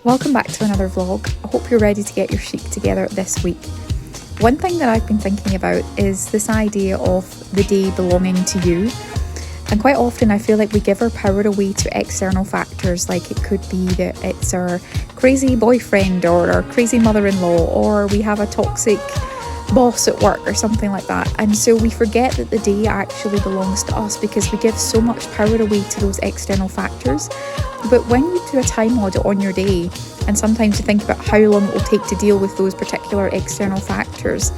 Welcome back to another vlog. I hope you're ready to get your chic together this week. One thing that I've been thinking about is this idea of the day belonging to you. And quite often I feel like we give our power away to external factors, like it could be that it's our crazy boyfriend or our crazy mother-in-law, or we have a toxic boss at work or something like that. And so we forget that the day actually belongs to us because we give so much power away to those external factors. But when you do a time audit on your day, and sometimes you think about how long it will take to deal with those particular external factors,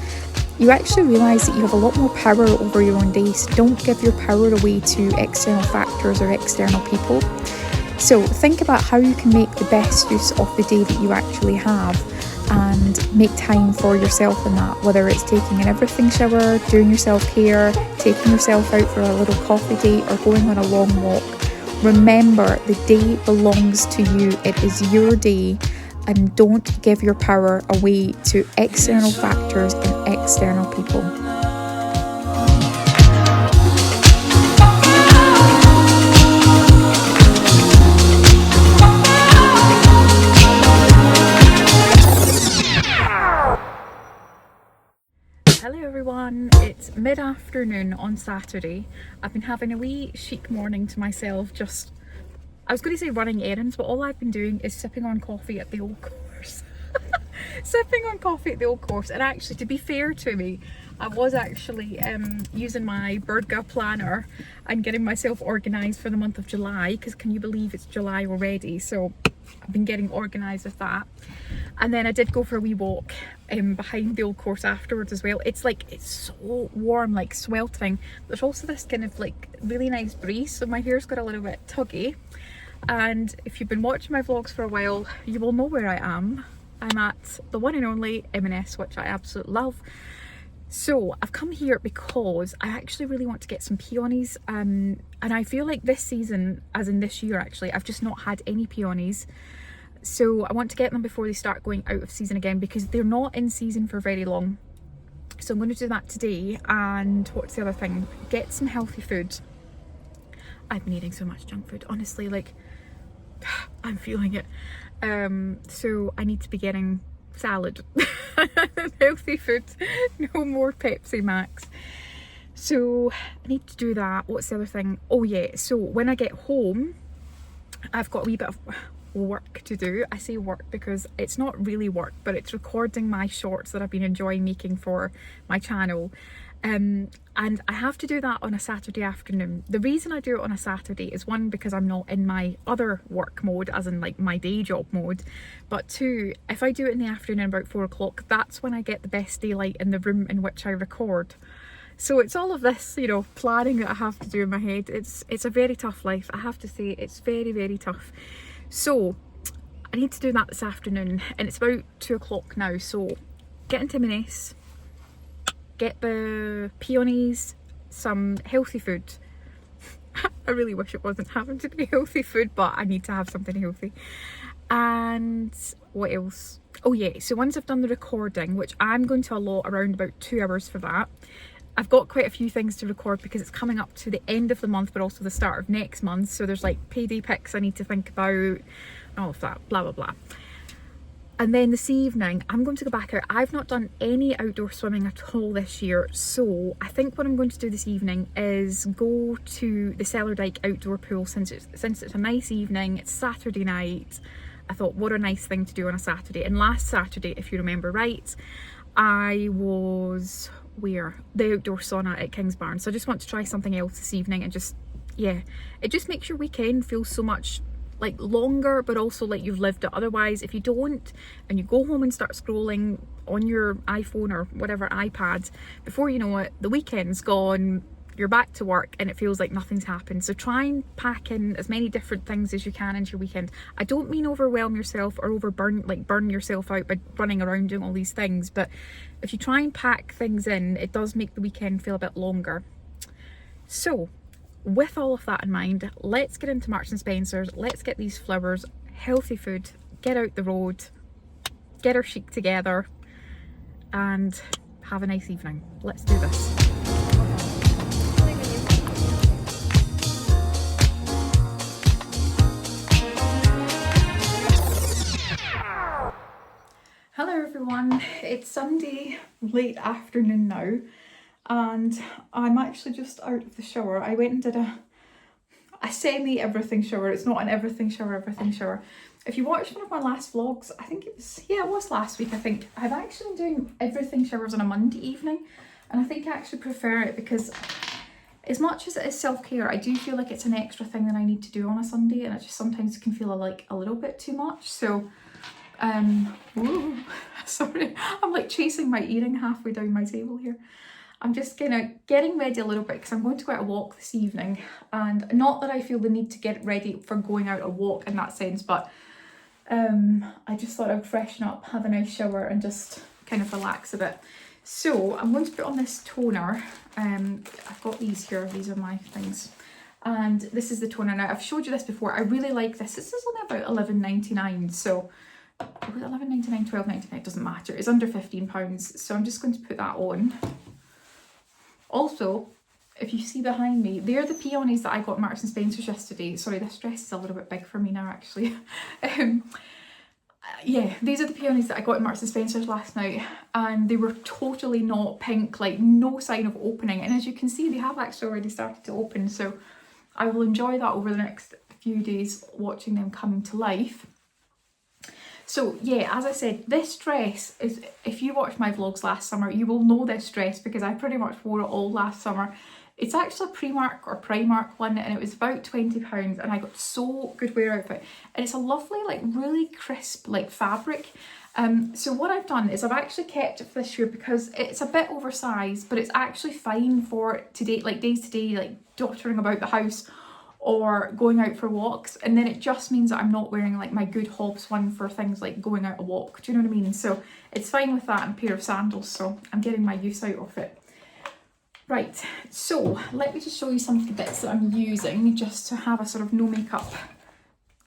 you actually realise that you have a lot more power over your own day. So don't give your power away to external factors or external people. So think about how you can make the best use of the day that you actually have and make time for yourself in that, whether it's taking an everything shower, doing your self-care, taking yourself out for a little coffee date or going on a long walk. Remember, the day belongs to you. It is your day, and don't give your power away to external factors and external people. Hello everyone, it's mid-afternoon on Saturday. I've been having a wee chic morning to myself, I was going to say running errands, but all I've been doing is sipping on coffee at the Old Course. Sipping on coffee at the Old Course. And actually, to be fair to me, I was actually using my Birdga planner and getting myself organised for the month of July, because can you believe it's July already? So I've been getting organised with that. And then I did go for a wee walk behind the Old Course afterwards as well. It's so warm, like sweltering. There's also this kind of like really nice breeze, so my hair's got a little bit tuggy. And if you've been watching my vlogs for a while, you will know where I am. I'm at the one and only M&S, which I absolutely love. So I've come here because I actually really want to get some peonies, and I feel like this season, as in this year actually, I've just not had any peonies. So I want to get them before they start going out of season again, because they're not in season for very long. So I'm going to do that today. And what's the other thing? Get some healthy food. I've been eating so much junk food, honestly, like I'm feeling it. So I need to be getting salad. Healthy food, no more Pepsi Max. So I need to do that. What's the other thing? Oh yeah, so when I get home, I've got a wee bit of work to do. I say work because it's not really work, but it's recording my shorts that I've been enjoying making for my channel. And I have to do that on a Saturday afternoon. The reason I do it on a Saturday is, one, because I'm not in my other work mode, as in like my day job mode, but two, if I do it in the afternoon about 4 o'clock, that's when I get the best daylight in the room in which I record. So it's all of this, you know, planning that I have to do in my head. It's a very tough life, I have to say. It's very, very tough. So I need to do that this afternoon, and it's about 2 o'clock now. So get into M&S, get the peonies, some healthy food. I really wish it wasn't having to be healthy food, but I need to have something healthy. And what else? Oh yeah, so once I've done the recording, which I'm going to allot around about 2 hours for that, I've got quite a few things to record because it's coming up to the end of the month, but also the start of next month. So there's like payday pics I need to think about, all of that, blah, blah, blah. And then this evening, I'm going to go back out. I've not done any outdoor swimming at all this year. So I think what I'm going to do this evening is go to the Cellar Dyke outdoor pool. Since it's a nice evening, it's Saturday night, I thought, what a nice thing to do on a Saturday. And last Saturday, if you remember right, I was the outdoor sauna at Kingsbarn. So I just want to try something else this evening, and just, yeah, it just makes your weekend feel so much like longer, but also like you've lived it. Otherwise, if you don't, and you go home and start scrolling on your iPhone or whatever iPad, before you know it, the weekend's gone, you're back to work, and it feels like nothing's happened. So try and pack in as many different things as you can into your weekend. I don't mean overwhelm yourself or burn yourself out by running around doing all these things, but if you try and pack things in, it does make the weekend feel a bit longer. So with all of that in mind, let's get into Marks and Spencer's, let's get these flowers, healthy food, get out the road, get our chic together, and have a nice evening. Let's do this. everyone, it's Sunday late afternoon now and I'm actually just out of the shower. I went and did a semi everything shower. It's not an everything shower. If you watched one of my last vlogs, I think it was last week, I think. I've actually been doing everything showers on a Monday evening and I think I actually prefer it because as much as it is self-care, I do feel like it's an extra thing that I need to do on a Sunday and it just sometimes can feel like a little bit too much. So whoa, sorry, I'm like chasing my earring halfway down my table here. I'm just kind of getting ready a little bit because I'm going to go out a walk this evening, and not that I feel the need to get ready for going out a walk in that sense, but I just thought I'd freshen up, have a nice shower and just kind of relax a bit. So I'm going to put on this toner. I've got these here, these are my things. And this is the toner. Now I've showed you this before, I really like this. This is only about £11.99, so was it £11.99, £12.99, it doesn't matter. It's under £15, so I'm just going to put that on. Also, if you see behind me, they're the peonies that I got at Marks and Spencer's yesterday. Sorry, this dress is a little bit big for me now actually. Yeah, these are the peonies that I got at Marks and Spencer's last night and they were totally not pink, like no sign of opening, and as you can see they have actually already started to open, so I will enjoy that over the next few days, watching them come to life. So yeah, as I said, this dress is, if you watched my vlogs last summer, you will know this dress because I pretty much wore it all last summer. It's actually a Primark one and it was about £20 and I got so good wear out of it. And it's a lovely, like really crisp like fabric. So what I've done is I've actually kept it for this year because it's a bit oversized, but it's actually fine for today, like days to day, like dottering about the house or going out for walks, and then it just means that I'm not wearing like my good Hobbs one for things like going out a walk, do you know what I mean? So it's fine with that and a pair of sandals, so I'm getting my use out of it. Right, so let me just show you some of the bits that I'm using just to have a sort of no makeup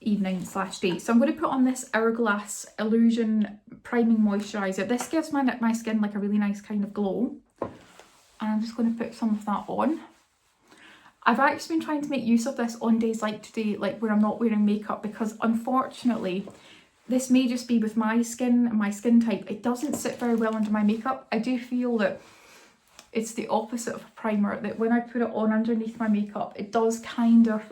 evening / day. So I'm going to put on this Hourglass Illusion Priming Moisturiser. This gives my skin like a really nice kind of glow, and I'm just going to put some of that on. I've actually been trying to make use of this on days like today, like where I'm not wearing makeup, because unfortunately, this may just be with my skin and my skin type, it doesn't sit very well under my makeup. I do feel that it's the opposite of a primer, that when I put it on underneath my makeup, it does kind of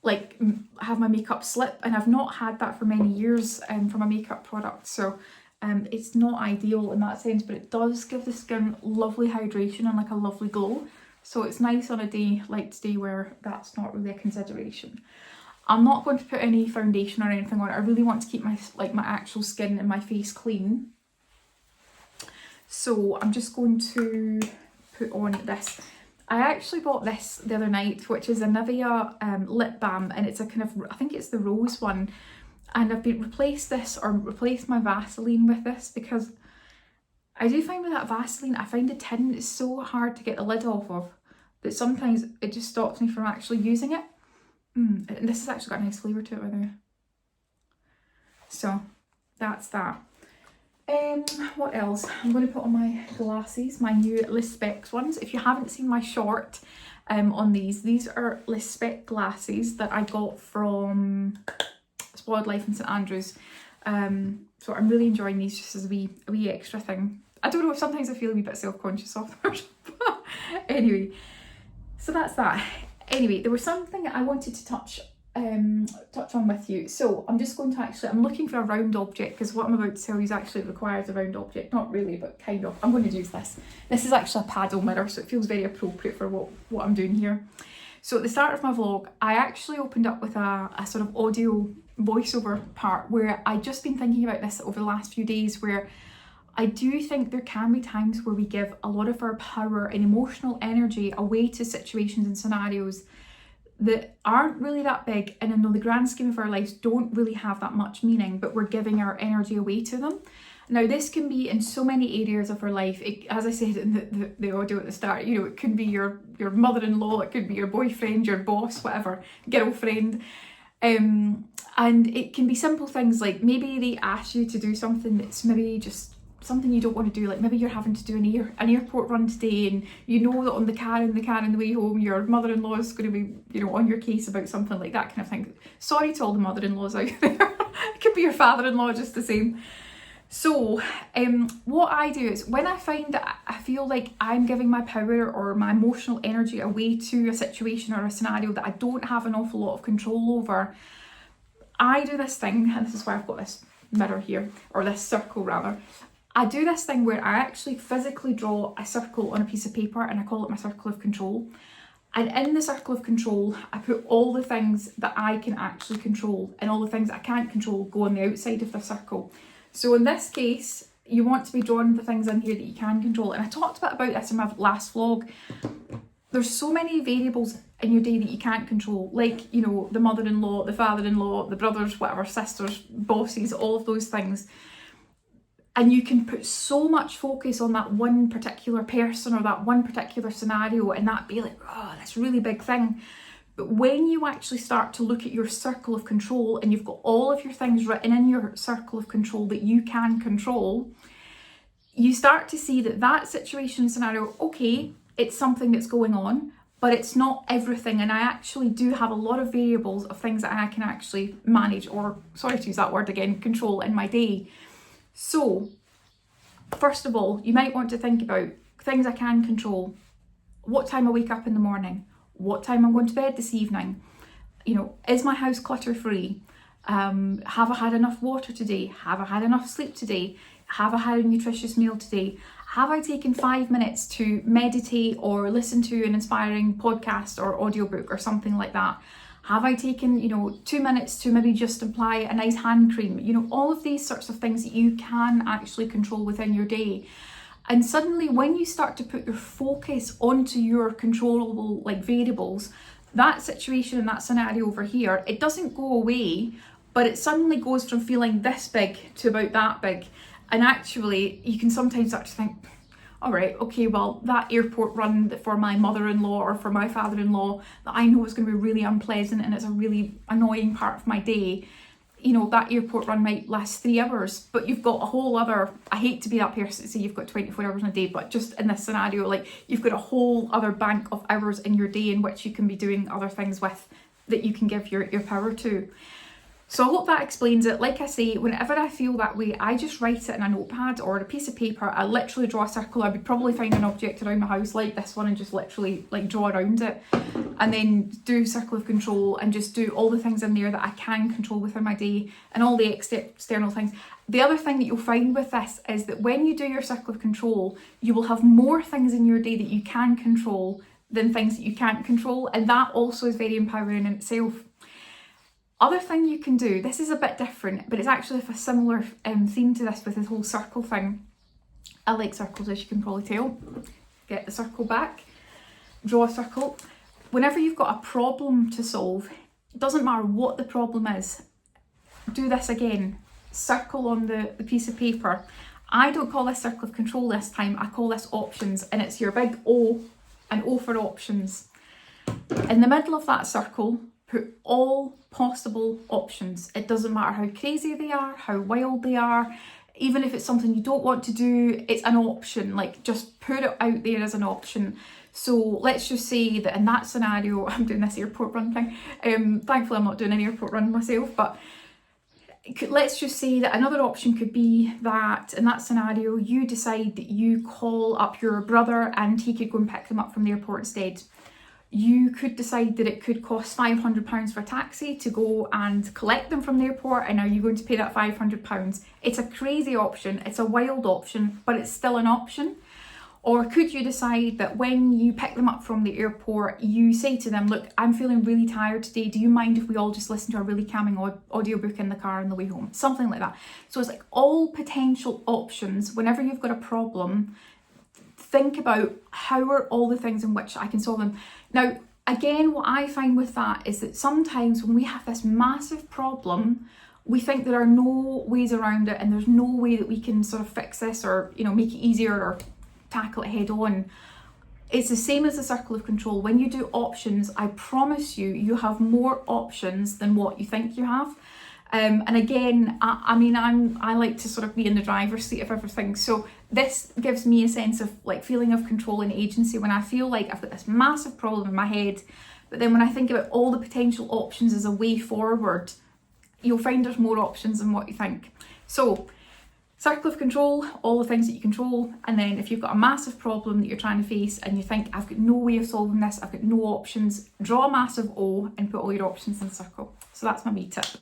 like have my makeup slip, and I've not had that for many years from a makeup product, so it's not ideal in that sense, but it does give the skin lovely hydration and like a lovely glow. So it's nice on a day like today where that's not really a consideration. I'm not going to put any foundation or anything on it. I really want to keep my actual skin and my face clean. So I'm just going to put on this. I actually bought this the other night, which is a Nivea lip balm, and it's a kind of, I think it's the rose one. And I've replaced my Vaseline with this because I do find with that Vaseline, I find the tin is so hard to get the lid off of that sometimes it just stops me from actually using it. And this has actually got a nice flavour to it, by the way. So that's that. What else? I'm going to put on my glasses, my new Les Specs ones. If you haven't seen my short on these are Les Spec glasses that I got from Spoiled Life in St Andrews. So I'm really enjoying these just as a wee extra thing. I don't know, if sometimes I feel a wee bit self-conscious of them. But anyway, so that's that. Anyway, there was something I wanted to touch on with you. So I'm just going to I'm looking for a round object because what I'm about to tell you actually requires a round object. Not really, but kind of. I'm going to use this. This is actually a paddle mirror, so it feels very appropriate for what I'm doing here. So at the start of my vlog, I actually opened up with a sort of audio voiceover part where I'd just been thinking about this over the last few days, where I do think there can be times where we give a lot of our power and emotional energy away to situations and scenarios that aren't really that big, and in the grand scheme of our lives don't really have that much meaning, but we're giving our energy away to them. Now this can be in so many areas of our life. As I said in the audio at the start, you know, it could be your mother-in-law, it could be your boyfriend, your boss, whatever, girlfriend. And it can be simple things like maybe they ask you to do something that's maybe just something you don't want to do, like maybe you're having to do an airport run today, and you know that on the car on the way home your mother-in-law is going to be, you know, on your case about something like that kind of thing. Sorry to all the mother-in-laws out there. It could be your father-in-law, just the same. So what I do is when I find that I feel like I'm giving my power or my emotional energy away to a situation or a scenario that I don't have an awful lot of control over, I do this thing, and this is why I've got this mirror here, or this circle rather. I do this thing where I actually physically draw a circle on a piece of paper, and I call it my circle of control. And in the circle of control, I put all the things that I can actually control, and all the things that I can't control go on the outside of the circle. So in this case, you want to be drawing the things in here that you can control. And I talked a bit about this in my last vlog. There's so many variables in your day that you can't control, like, you know, the mother-in-law, the father-in-law, the brothers, whatever, sisters, bosses, all of those things. And you can put so much focus on that one particular person or that one particular scenario, and that be like, oh, that's a really big thing. But when you actually start to look at your circle of control, and you've got all of your things written in your circle of control that you can control, you start to see that that situation scenario, okay, it's something that's going on, but it's not everything. And I actually do have a lot of variables of things that I can actually manage, or, sorry to use that word again, control in my day. So, first of all, you might want to think about things I can control. What time I wake up in the morning, what time I'm going to bed this evening. You know, is my house clutter free? Have I had enough water today? Have I had enough sleep today? Have I had a nutritious meal today? Have I taken 5 minutes to meditate or listen to an inspiring podcast or audiobook or something like that? Have I taken, 2 minutes to maybe just apply a nice hand cream? All of these sorts of things that you can actually control within your day. And suddenly when you start to put your focus onto your controllable variables, that situation and that scenario over here, it doesn't go away, but it suddenly goes from feeling this big to about that big. And actually you can sometimes start to think, all right, okay, well, that airport run for my mother-in-law or for my father-in-law that I know is going to be really unpleasant and it's a really annoying part of my day, that airport run might last 3 hours, but you've got a whole other, I hate to be that person to say you've got 24 hours in a day, but just in this scenario, you've got a whole other bank of hours in your day in which you can be doing other things with that you can give your power to. So I hope that explains it. Like I say, whenever I feel that way, I just write it in a notepad or a piece of paper. I literally draw a circle. I would probably find an object around my house like this one and just literally draw around it, and then do circle of control and just do all the things in there that I can control within my day and all the external things. The other thing that you'll find with this is that when you do your circle of control, you will have more things in your day that you can control than things that you can't control, and that also is very empowering in itself. Other thing you can do, this is a bit different, but it's actually a similar theme to this with this whole circle thing. I like circles, as you can probably tell. Get the circle back, draw a circle. Whenever you've got a problem to solve, it doesn't matter what the problem is, do this again. Circle on the piece of paper. I don't call this circle of control this time, I call this options, and it's your big O, an O for options. In the middle of that circle, put all possible options. It doesn't matter how crazy they are, how wild they are, even if it's something you don't want to do, it's an option. Just put it out there as an option. So let's just say that in that scenario, I'm doing this airport run thing. Thankfully I'm not doing an airport run myself, but let's just say that another option could be that in that scenario, you decide that you call up your brother and he could go and pick them up from the airport instead. You could decide that it could cost £500 for a taxi to go and collect them from the airport, and are you going to pay that £500? It's a crazy option, it's a wild option, but it's still an option. Or could you decide that when you pick them up from the airport, you say to them, look, I'm feeling really tired today, do you mind if we all just listen to a really calming audiobook in the car on the way home? Something like that. So it's all potential options. Whenever you've got a problem, think about how are all the things in which I can solve them. Now, again, what I find with that is that sometimes when we have this massive problem, we think there are no ways around it and there's no way that we can sort of fix this or, make it easier or tackle it head on. It's the same as the circle of control. When you do options, I promise you, you have more options than what you think you have. And again, I like to sort of be in the driver's seat of everything. So this gives me a sense of feeling of control and agency when I feel like I've got this massive problem in my head, but then when I think about all the potential options as a way forward, you'll find there's more options than what you think. So circle of control, all the things that you control, and then if you've got a massive problem that you're trying to face and you think, I've got no way of solving this, I've got no options, draw a massive O and put all your options in a circle. So that's my wee tip.